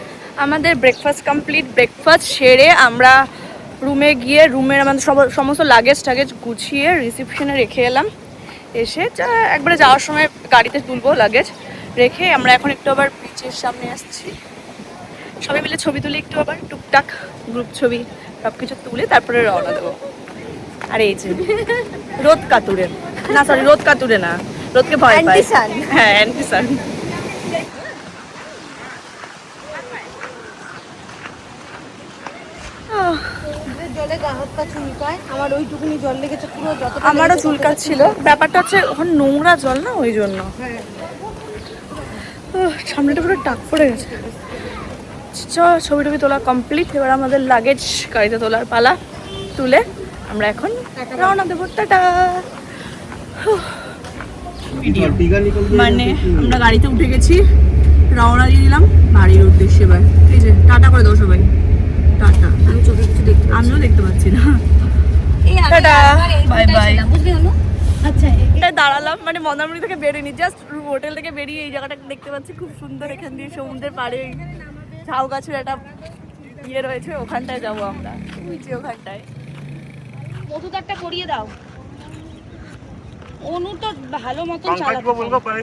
আমাদের ব্রেকফাস্ট কমপ্লিট। ব্রেকফাস্ট সেরে আমরা রুমে গিয়ে রুমের আমাদের সমস্ত লাগেজ টাগেজ গুছিয়ে রিসেপশনে রেখে এলাম। এসে একবারে যাওয়ার সময় গাড়িতে তুলবো লাগেজ রেখে আমরা এখন একটু আবার বিচের সামনে আসছি। সবাই মিলে ছবি তুলে একটু আবার টুকটাক গ্রুপ ছবি সব কিছু তুলে তারপরে রওনা দেবো। আর এই যে রোদ কাতুরে না, সরি রোদ কাতুরে না, রোদকে ভয় পায়। হ্যাঁ অ্যান্টিসান। জলে গা হাত পা চুলকায়, আমার ওইটুকুনি জল লেগেছে পুরো, যতটা আমারও চুলকাচ্ছিল। ব্যাপারটা হচ্ছে ওখানে নোংরা জল না, ওই জন্য সামনেটা পুরো টাক পড়ে গেছে। ছবি টবি তোলা কমপ্লিট। এবার আমাদের লাগেজ গাড়িতে তোলার পালা। তুলে আমরা এখন রওনা দেবো। টাটা। মানে আমরা গাড়িতে উঠে গেছি, রওনা দিয়ে দিলাম বাড়ির উদ্দেশ্যে। এবার এই যে টাটা করে দাও সবাই। টাটা। আমি চোখে কিছু দেখতে, আমিও দেখতে পাচ্ছি না। Tata, bye bye. আচ্ছা এটা দাঁড়ালাম মানে মন্দারমণি থেকে বেরোয়নি, জাস্ট হোটেল থেকে বেরিয়ে এই জায়গাটা দেখতে পাচ্ছি খুব সুন্দর। এখান দিয়ে সমুদ্রের পাড়ে ঝাউ গাছের একটা ইয়ে রয়েছে, ওখানটায় যাবো আমরা। ওখানটায় মধুদারটা করিয়ে দাও। অনু তো ভালো মতন চালাতে পারে।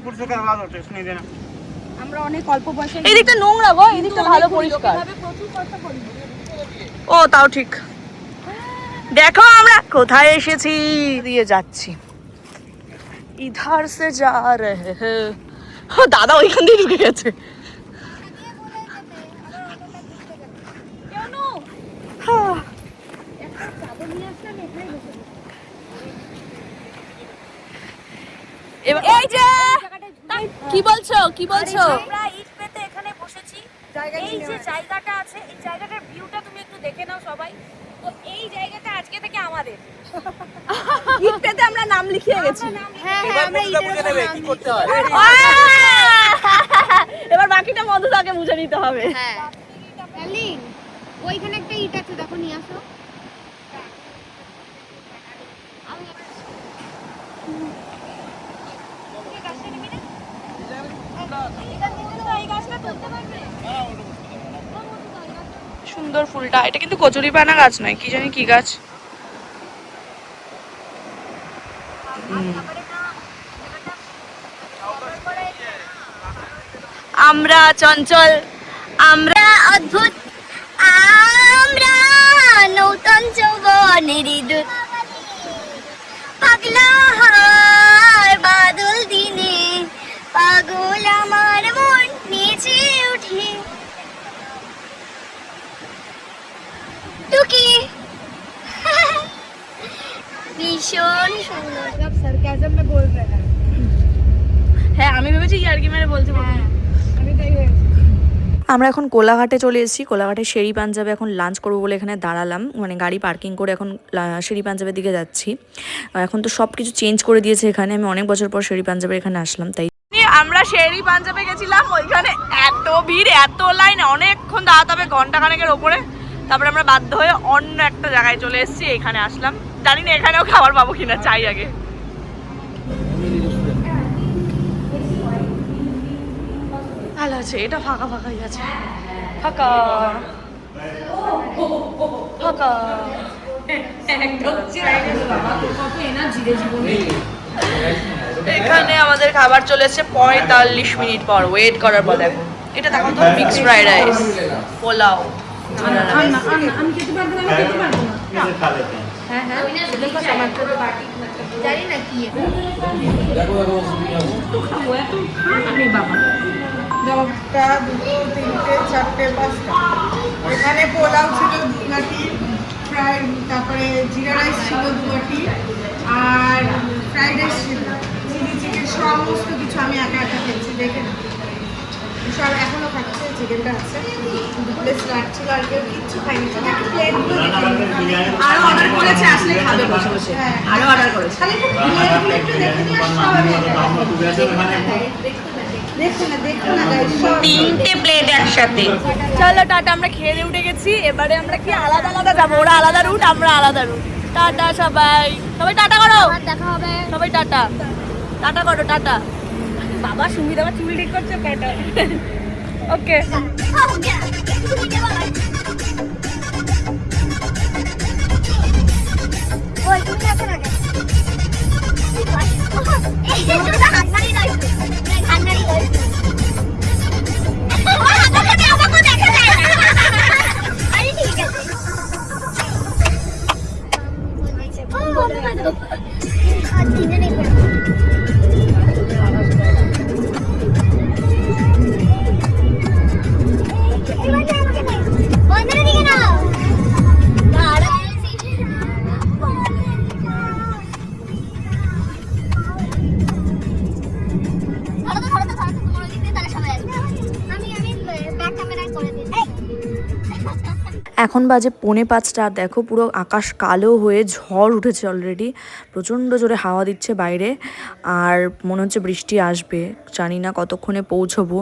আমরা অনেক অল্প বয়সে। এই দিকটা নোংরা গো, এই দিকটা ভালো পরিষ্কার। ও তাও ঠিক। দেখো আমরা কোথায় এসেছি, দিয়ে যাচ্ছি। ইধার সে যা রহে হ্যাঁ। দাদা ওইখান দিয়ে ঢুকে গেছে। এই যে কি বলছো আমরা ইট পেতে এখানে বসেছি। এই যে জায়গাটা আছে, এই জায়গাটার ভিউটা তুমি একটু দেখে নাও সবাই। তো এই জায়গাটা আজকে থেকে আমাদের। ইট পেতে আমরা নাম লিখিয়ে গেছি। হ্যাঁ আমরা কি করতে হয়? এবার বাকিটা মধুদাকে বুঝে নিতে হবে। হ্যাঁ ডার্লিং, ওইখানে একটা ইট আছে, দেখো নিয়ে আসো। সুন্দর ফুলটা, এটা কিন্তু কচুরিপানা গাছ নয়, কি জানি কি গাছ। আমরা চঞ্চল, আমরা অদ্ভুত, আমরা নূতন যৌবনের দূত, পাগলা হার বাদল দিনে পাগল আমার মন নেচে উঠে। টুকি ভীষণ সুন্দর। सरकाज़म में बोल रहा है। হ্যাঁ আমি ভেবেছি ইয়ার্কি মেরে বলতে পারি। আমি তাই ভেবেছি। আমরা এখন কোলাঘাটে চলে এসেছি। কোলাঘাটে শেরি পাঞ্জাবে এখন লাঞ্চ করবো বলে এখানে দাঁড়ালাম, মানে গাড়ি পার্কিং করে এখন শেরি পাঞ্জাবের দিকে যাচ্ছি। এখন তো সব কিছু চেঞ্জ করে দিয়েছে এখানে, আমি অনেক বছর পর শেরি পাঞ্জাবের এখানে আসলাম তাই। আমরা শেরি পাঞ্জাবে গেছিলাম, ওইখানে এত ভিড় এত লাইন, অনেকক্ষণ দাঁড়াতে হবে, ঘন্টা খানেকের ওপরে। তারপরে আমরা বাধ্য হয়ে অন্য একটা জায়গায় চলে এসেছি, এখানে আসলাম। জানি না এখানেও খাবার পাবো কিনা, চাই আগে। ভালো আছে, এটা ফাঁকা ফাঁকাই আছে, ফাঁকা ফাঁকা। এখানে আমাদের খাবার চলে এসেছে 45 মিনিট পর, ওয়েট করার পর। দেখো এটা, দেখো তো মিক্সড ফ্রাইড রাইস, পোলাও, হ্যাঁ হ্যাঁ জানি না কি একটা, দুটো, তিনটে, চারটে, পাঁচটা। এখানে পোলাও ছিল 2 বাটি, ফ্রাই, তারপরে জিরা রাইস ছিল 2 বাটি, আর ফ্রাইড রাইস ছিল, চিলি চিকেন, সমস্ত কিছু আমি একা একা খেয়েছি। দেখে না, সব এখনো খাচ্ছে, চিকেনটা আছে, দুপুরে স্টার্ট ছিল, আর কেউ কিচ্ছু খাইনি। শুধু একটু প্লেটগুলো আরো অর্ডার করেছে, আসলে খাবে বসে বসে। আরো অর্ডার করেছে। খালি একটু প্লেটগুলো একটু দেখে নিয়ে সব আমি দেখো না guys, সব 3টে প্লেট একসাথে। চলো টাটা, আমরা খেয়ে দিয়ে উঠে গেছি। এবারে আমরা কি আলাদা আলাদা যাবো? ওরা আলাদা রুট, আমরা আলাদা রুট। টাটা সবাই, সবাই টাটা করো, দেখা হবে। সবাই টাটা, টাটা করো, টাটা। বাবা সুমিত আবার চুল ঠিক করছে, টাটা। ওকে ওই তুমি আছে না এখন বাজে 4:45। আর দেখো পুরো আকাশ কালো হয়ে ঝড় উঠেছে অলরেডি, প্রচণ্ড জোরে হাওয়া দিচ্ছে বাইরে, আর মনে হচ্ছে বৃষ্টি আসবে। জানি না কতক্ষণে পৌঁছবো,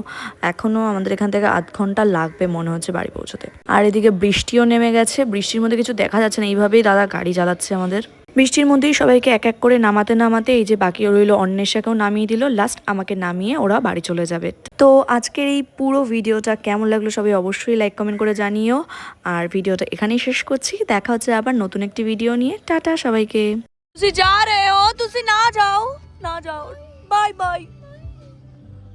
এখনও আমাদের এখান থেকে 8 ঘন্টা লাগবে মনে হচ্ছে বাড়ি পৌঁছতে। আর এদিকে বৃষ্টিও নেমে গেছে, বৃষ্টির মধ্যে কিছু দেখা যাচ্ছে না, এইভাবেই দাদা গাড়ি চালাচ্ছে আমাদের। বৃষ্টির মধ্যেই সবাইকে এক এক করে নামাতে নামাতে এই যে বাকি রইলো অন্বেষাকেও নামিয়ে দিল, লাস্ট আমাকে নামিয়ে ওরা বাড়ি চলে যাবে। তো আজকের এই পুরো ভিডিওটা কেমন লাগলো সবাই অবশ্যই লাইক কমেন্ট করে জানিও। আর ভিডিওটা এখানেই শেষ করছি, দেখা হচ্ছে আবার নতুন একটি ভিডিও নিয়ে। টাটা সবাইকে। ਤੁਸੀਂ ਜਾ ਰਹੇ ਹੋ, ਤੁਸੀਂ ਨਾ ਜਾਓ, ਨਾ ਜਾਓ, ਬਾਏ ਬਾਏ।